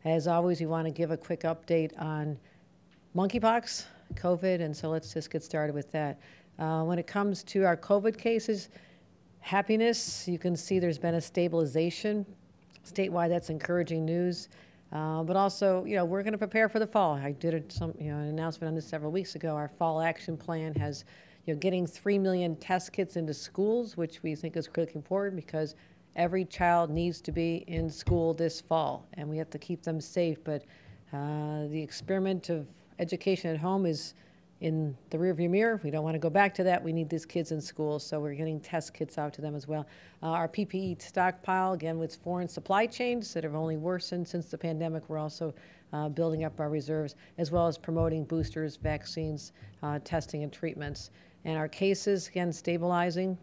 As always, we want to give a quick update on monkeypox, COVID, and so let's just get started with that. When it comes to our COVID cases, happiness, you can see there's been a stabilization. Statewide, that's encouraging news. But also, we're going to prepare for the fall. I did an announcement on this several weeks ago. Our fall action plan has, getting 3 million test kits into schools, which we think is critically important because every child needs to be in school this fall, and we have to keep them safe. But the experiment of education at home is in the rearview mirror. We don't want to go back to that. We need these kids in school, so we're getting test kits out to them as well. Our PPE stockpile, again, with foreign supply chains that have only worsened since the pandemic, we're also building up our reserves, as well as promoting boosters, vaccines, testing, and treatments. And our cases, again, stabilizing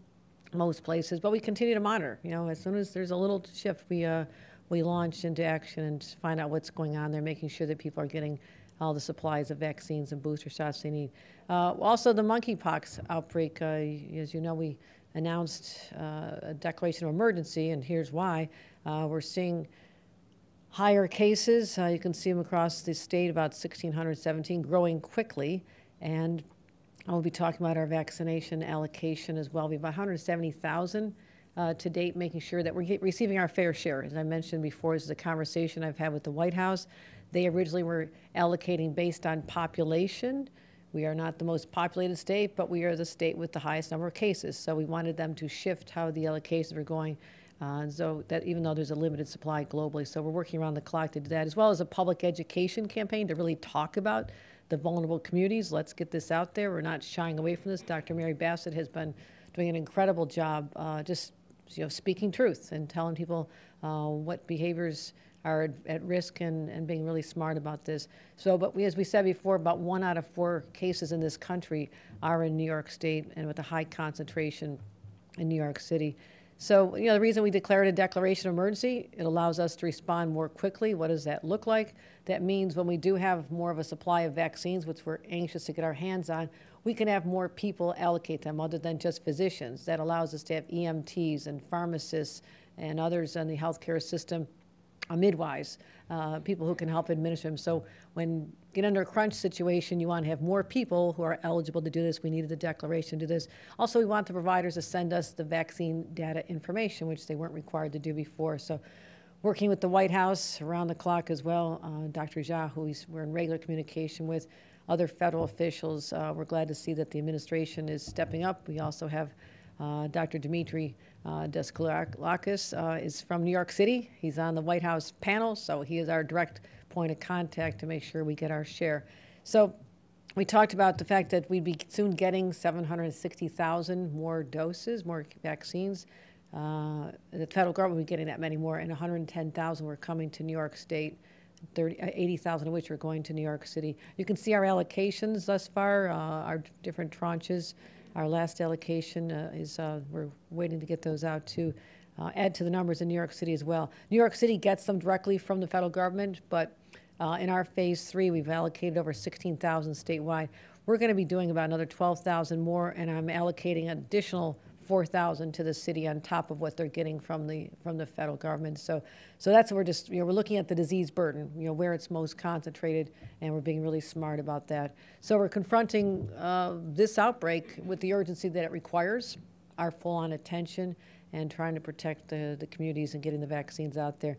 most places, but we continue to monitor. As soon as there's a little shift, we launch into action and find out what's going on there, making sure that people are getting all the supplies of vaccines and booster shots they need. Also, the monkeypox outbreak, as you know, we announced a declaration of emergency, and here's why. We're seeing higher cases. You can see them across the state, about 1,617, growing quickly, and we'll be talking about our vaccination allocation as well. We have about 170,000 to date, making sure that we're receiving our fair share. As I mentioned before, this is a conversation I've had with the White House. They originally were allocating based on population. We are not the most populated state, but we are the state with the highest number of cases. So we wanted them to shift how the allocations were going, so that even though there's a limited supply globally. So we're working around the clock to do that, as well as a public education campaign to really talk about the vulnerable communities. Let's get this out there. We're not shying away from this. Dr. Mary Bassett has been doing an incredible job just speaking truth and telling people what behaviors are at risk and being really smart about this. So, but as we said before, about 1 out of 4 cases in this country are in New York State, and with a high concentration in New York City. So, the reason we declared a declaration of emergency, it allows us to respond more quickly. What does that look like? That means when we do have more of a supply of vaccines, which we're anxious to get our hands on, we can have more people allocate them other than just physicians. That allows us to have EMTs and pharmacists and others in the healthcare system, midwives, people who can help administer them. So when you get under a crunch situation, you want to have more people who are eligible to do this. We needed the declaration to do this. Also, we want the providers to send us the vaccine data information, which they weren't required to do before. So working with the White House around the clock as well, Dr. Jha, who we're in regular communication with, other federal officials. We're glad to see that the administration is stepping up. We also have Dr. Dimitri Daskalakis is from New York City. He's on the White House panel, so he is our direct point of contact to make sure we get our share. So we talked about the fact that we'd be soon getting 760,000 more doses, more vaccines. The federal government will be getting that many more, and 110,000 were coming to New York State, 80,000 of which are going to New York City. You can see our allocations thus far, our different tranches. Our last allocation we're waiting to get those out to add to the numbers in New York City as well. New York City gets them directly from the federal government, but in our phase 3, we've allocated over 16,000 statewide. We're going to be doing about another 12,000 more, and I'm allocating an additional 4,000 to the city on top of what they're getting from the federal government. So that's what we're looking at the disease burden, where it's most concentrated, and we're being really smart about that. So we're confronting this outbreak with the urgency that it requires, our full-on attention, and trying to protect the communities and getting the vaccines out there.